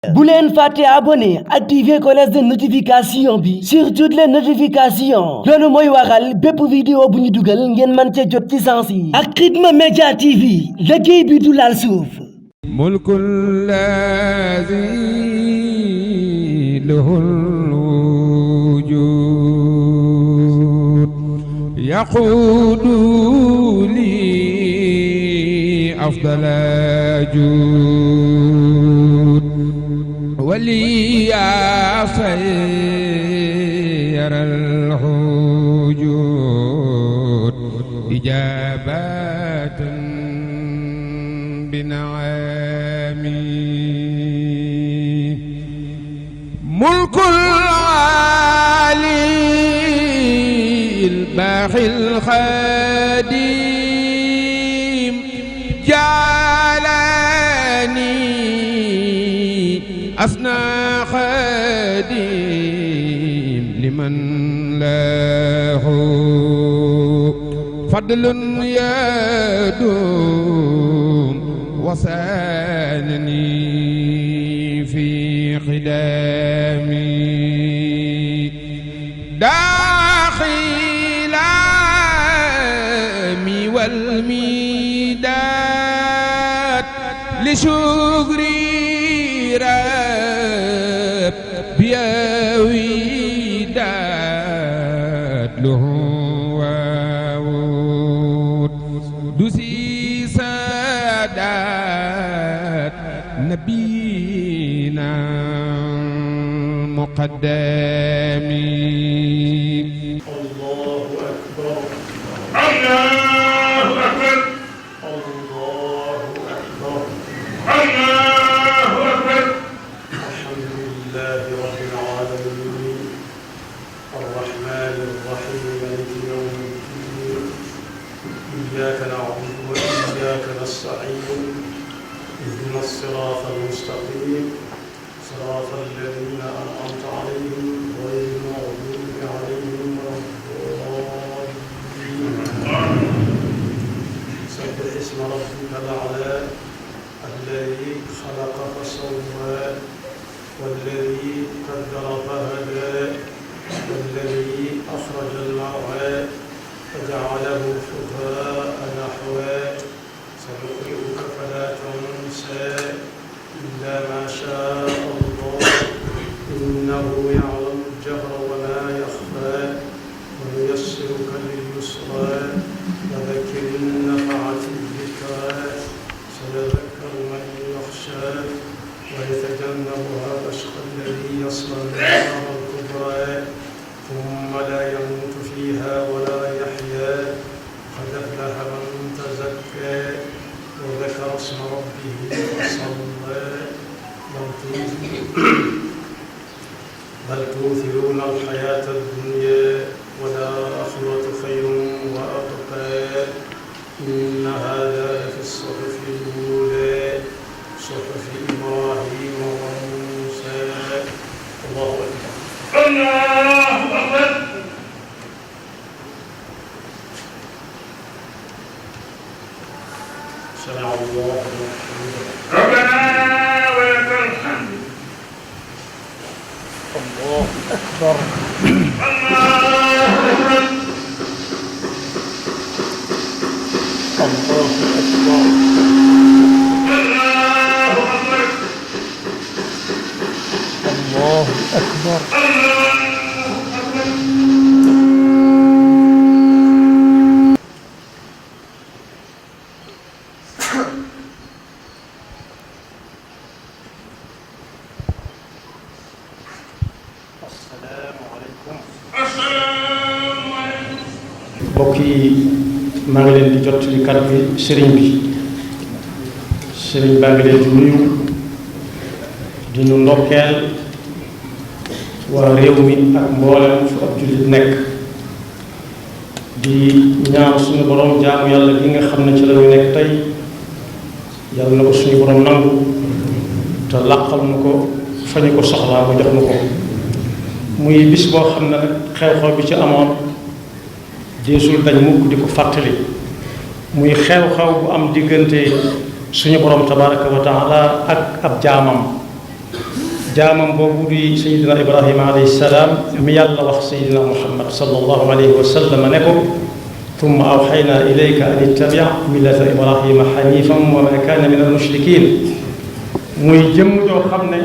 bu leen fàtte abonné activer cloche de notification bi sur toutes les notifications loolu mooy waral bépp vidéo bu ñu dugal ngeen mën ca jot ci sens yi ak Khidma Media TV liggéey bi du laal suuf mulkul lazi lahul wujud yaqudu li afdala jud وليا خير الحجود إجابة بنعمي ملك العالي الباحي الخديم جعلني أثنى خديم لمن له فضل يدوم وسانني في خدامي داخلامي والميداد لشكري بيويدات له وعود دوسي سادات نبينا مقدمي الله أكبر الله أكبر الله أكبر الله أكبر الحمد لله رب العالمين الرحمن الرحيم مالك يوم الدين إياك نعبد وإياك نستعين اهدنا الصراط المستقيم صراط الذين أنعمت عليهم غير المغضوب عليهم ولا الضالين سبح اسم ربك الأعلى الذي خلق فسوى والذي قدر فهدى والذي أخرج المرعى فجعله حفاء نحوا سنقرئك فلا تنسى إلا ما شاء الله إنه يعلم الجهر وما يخفى ونيسرك لليسرى وذكر النفعة الذكرى سيذكر من يخشى ويتجنبها الأشقى الذي يصلى النار الكبرى ثم لا يموت فيها ولا يحيا قد أفلح من تزكى وذكر اسم ربه فصلى بل تؤثرون الحياة الدنيا والآخرة خير وأبقى إن هذا لفي الصحف الأولى صحف إبراهيم وموسى الله أكبر الله أكبر سمع الله لمن حمده ربنا ولك الحمد الله أكبر الله أكبر الله أكبر الله أكبر mbokk yi maa ngi leen di jottali kàddu bi sëriñ baa ngi leen di nuyu di nu ndokkeel waa réew mi ak mboolem fu ab jullit nekk di ñaan suñu borom jaamu yàlla gi nga xam ne ci la ñu nekk tey yàlla na ko suñu borom nangu te làqal na ko fa ñu ko soxlaa mu jox na ko muy bis boo xam ne nag xew-xew bi ci amoon deesul dañ mukk di ko fàttali muy xew-xew bu am diggante suñu borom tabaraka wa taala ak ab jaamam jaamam boobu di sayidina ibrahima alayhi salaam mi yàlla wax sayidina muhammad sallallahu alayhi wa sallam ne ko tumma awxayna ilayka an ittabi millata ibrahima xanifan wa ma kaana min almushrikin muy jëmm joo xam ne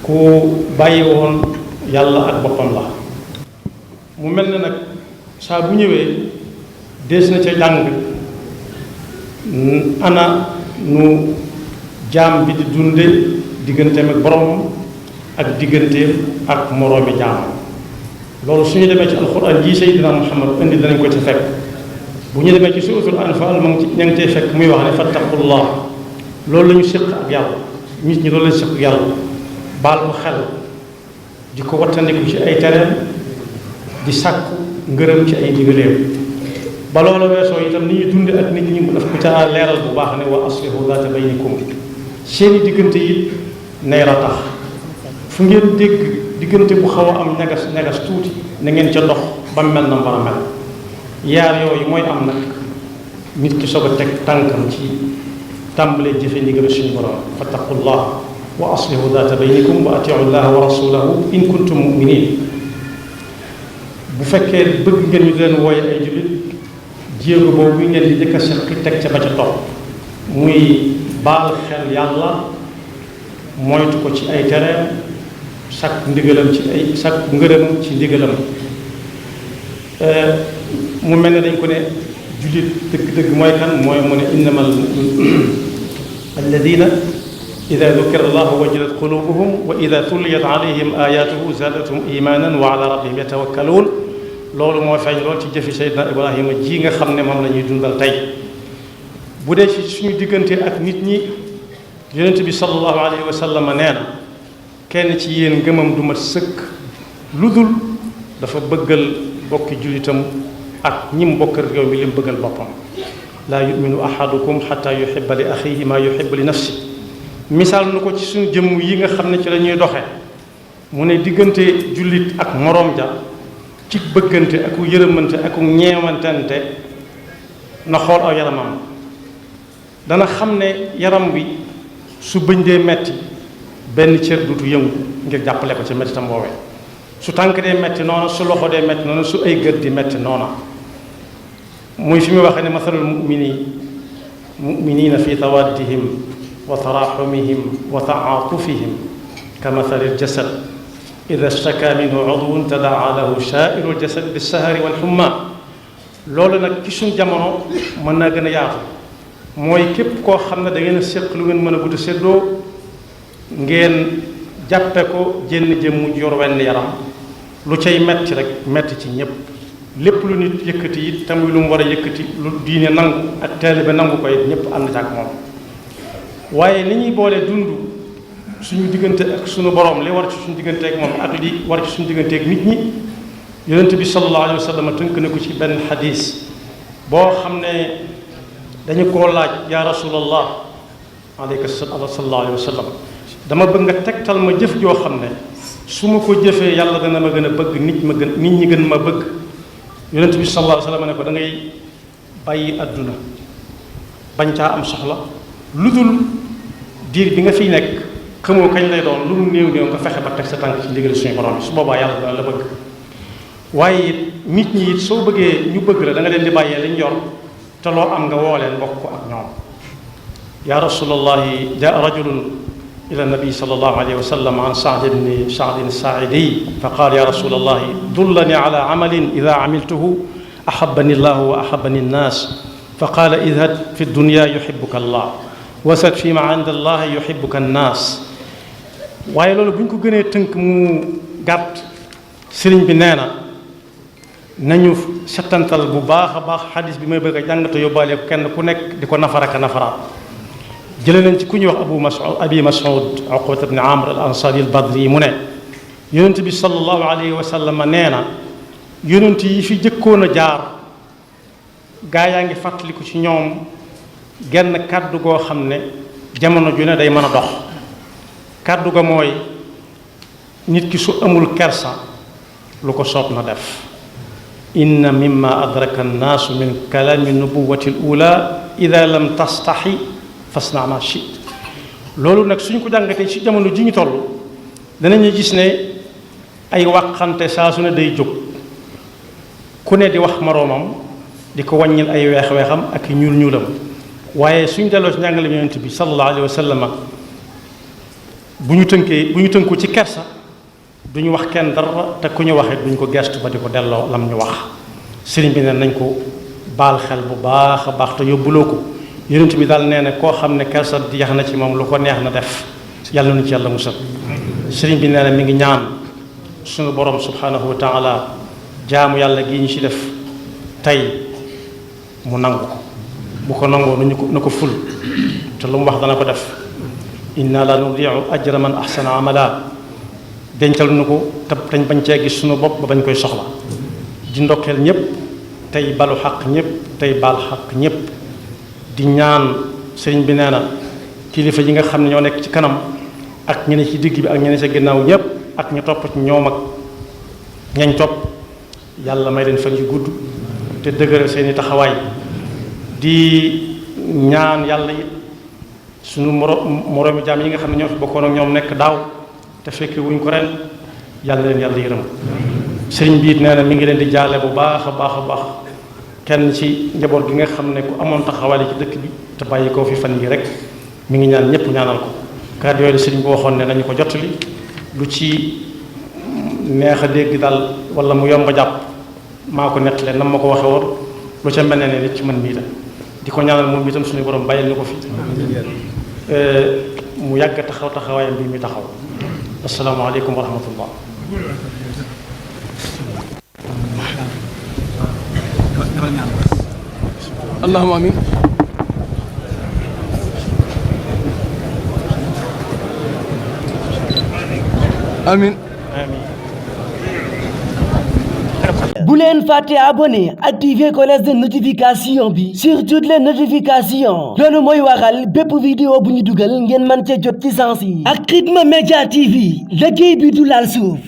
ku bàyyi woon yàlla ak boppam la. mu mel ne nag saa bu ñëwee dees na ca jàng ana nu jaam bi di dunde digganteem ak boromam ak digganteem ak moroomi jaamam. loolu su ñu demee ci alxuraan ji Seydina Muhammad indi danañ ko ci fekk. bu ñu demee ci suuratul Anfaal moom ña ngi cay fekk muy wax ne fattaqullah loolu la ñu séq ak yàlla nit ñi loolu la ñu séq ak yàlla baal ko xel di ko wattandiku ci ay tereem di sàkku ngërëm ci ay digaleem. ba loola weesoo itam ni ñuy dunde ak nit ñi daf ko ca leeral bu baax ne wa aslihu zaata baynikum seeni diggante it nay ratax fu ngeen dégg diggante bu xaw a am ñagas tuuti na ngeen ca dox ba mel na war a mel. yaar yooyu mooy am nag nit ki soog a teg tànkam ci tàmbalee jëfe ndigal suñu borom fattaqullah wa aslihu zaata baynikum wa atiu llaha wa rasulahu in kuntum muminin. bu fekkee bëgg ngeen ñu leen wooye ay jullit jéego boobu ngeen di jëkk a seq teg ca ba ca topp muy baal xel yàlla moytu ko ci ay tereem sàkk ndigalam ci ay sàkk ngërëmam ci ndigalam. mu mel ne dañ ko ne jullit dëgg-dëgg mooy kan mooy mu ne innamal alladina ida dukira allahu wajilat qulubuhum wa ida tulliyat alayhim ayatuhu zaadathum imanan wa ala rabbihim yatawakkaluun. loolu moo feeñ lool ci jëfi Seydina Ibrahima ji nga xam ne moom la ñuy dundal tey. bu dee ci suñu diggante ak nit ñi yonent bi sallallahu alayhi wa sallam nee na kenn ci yéen ngëmam du mat sëkk lu dul dafa bëggal bokki jullitam ak ñim bokkal réew mi lim bëggal boppam. laa yuminu ahadukum xata yuhibba li axihi maa yuhibbu li nafsi. misaal nu ko ci suñu jëmm yi nga xam ne ci la ñuy doxe mu ne diggante jullit ak moroom ja ci bëggante ak yërëmante ak ñeewantante na xool aw yaramam dana xam ne yaram wi su bëñ dee metti benn cër dutu yëngu ngir jàppale ko ci mettitam boobee. su tànk dee metti noona su loxo dee metti noona su ay gët di metti noona. muy fi mu waxee ne mathalul muminina fi tawaddihim wa taraxumihim wa taatufihim ka mathalil jasad ida staka minhu udwun tadaa lahu saairu ljasad bissahari walxumma. loolu nag ci suñ jamono mën naa gën a yaatu mooy képp koo xam ne da ngeen a séq lu ngeen mën a gudd séddoo ngeen jàppe ko jenn jëmm yor wenn yaram lu cay metti rek metti ci ñépp. lépp lu nit yëkkati it tamit lu mu war a yëkkati lu diine nangu ak taalibe nangu ko it ñépp ànd ak moom. waaye ni ñuy boole dund suñu diggante ak suñu borom li war ci suñu diggante ak moom ak li war ci suñu diggante ak nit ñi yonent bi sallallahu alayhi wa sallam tënk na ko ci benn xadis boo xam ne dañu koo laaj yaa rasulallah alayka sallallahu alayhi wa sallam dama bëgg nga tegtal ma jëf joo xam ne su ma ko jëfee yàlla dana ma gën a bëgg nit ñi gën ma bëgg. yonent bi sallallahu alayhi wa sallam ne ko da ngay bàyyi àdduna bañ caa am soxla lu dul diir bi nga fiy nekk xamoo kañ lay doon lu mu néew nga fexe ba teg sa tànk ci ndigal suñu borom bi su boobaa yàlla dana la bëgg. waaye it nit ñi it soo bëggee ñu bëgg la da nga leen di bàyyee liñ yor te loo am nga woo leen bokk ko ak ñoom. yaa rasulallahi jaa rajulun ila nabi sallallahu alayhi wa sallam an Saad bni Saaidi fa qaal ya rasulallahi dullani ala amalin ida amiltuhu ahabani llahu wa ahabani nnaas fa qaala idhab fi dunya yuhibuka allah wasad fi ma inda allahi yuhibuka nnaas. waaye loolu bu ñu ko gënee tënk mu gàtt sëriñ bi nee na nañu settantal bu baax a baax xadis bi may bëgg a jàngate yóbbaale ko kenn ku nekk di ko nafaraka nafaraat. jële nañ ci ku ñuy wax abi mas'ud uqbat ibn amr al ansari al badri mu ne yonent bi sallallahu alayhi wa sallam nee na yonent yi fi jëkkoon a jaar gaa yaa ngi fàttaliku ci ñoom genn kàddu goo xam ne jamono ju ne day mën a dox. kàddu ga mooy nit ki su amul kersa lu ko soob na def. inna mimma adraka annaasu min kalaami nubuwati al ula ida lam tastaxi fasna ma shit. loolu nag suñ ko jàngatee ci jamono ji ñu toll danañu gis ne ay waxante saa su ne day jóg ku ne di wax moroomam di ko wàññil ay weex-weexam ak ñuul-ñuulam waaye suñ delloo ci njàngale yonent bi sallallahu alayhi wa sallam bu ñu tënku ci kersa duñu wax kenn dara te ku ñu waxee duñ ko gestu ba di ko delloo lam ñu wax sëriñ bi ne nañ ko baal xel bu baax a baax te yóbbuloo ko yonent bi daal nee na koo xam ne kersa jeex na ci moom lu ko neex na def yàlla na ci yàlla musal sëriñ bi nee na mi ngi ñaan suñu borom subhanahu wa taala jaamu yàlla gi ñu ci def tey mu nangu ko bu ko nangoo na ko ful te lu mu wax dana ko def inna la nudiu ajra man ahsana amala dencal nu ko te dañ bañ cee gis suñu bopp ba bañ koy soxla di ndokkeel ñëpp tey balu xaq ñëpp tey baal xaq ñëpp di ñaan sëriñ bi nee na kilifa yi nga xam ne ñoo nekk ci kanam ak ñene ci digg bi ak ñene ci ginnaaw ñëpp ak ñu topp ci ñoom ak ñañ topp yàlla may leen fan yu gudd te dëgëral seeni taxawaay di ñaan yàlla it suñu moroomi jaam yi nga xam ne ñoo fi bokkoon ak ñoom nekk daaw te fekke wuñ ko ren yàlla leen yàlla yërëm sëriñ bi it nee na mi ngi leen di jaale bu baax a baax a baax kenn ci njaboot gi nga xam ne ku amoon taxawaay ci dëkk bi te bàyyi koo fi fan yi rek mi ngi ñaan ñëpp ñaanal ko kàddu yooyu sëriñ bi waxoon ne nañu ko jottali lu ci neex a dégg daal wala mu yomb a jàpp maa ko nettalee nam ma ko waxe woon lu ca mel ne nit ci man mii la di ko ñaanal moom itam suñu borom bàyyil ni ko fi mu yàgg taxaw taxawaayam bi mi taxaw asalaamaaleykum wa rahmatullah allahumma amin amin bu leen fàtte abonné activer cloche de notification bi sur toutes les notifications loolu mooy waral bépp vidéo bu ñu dugal ngeen mën cee jot ci sens yi ak Khidma Media TV liggéey bi du laal suuf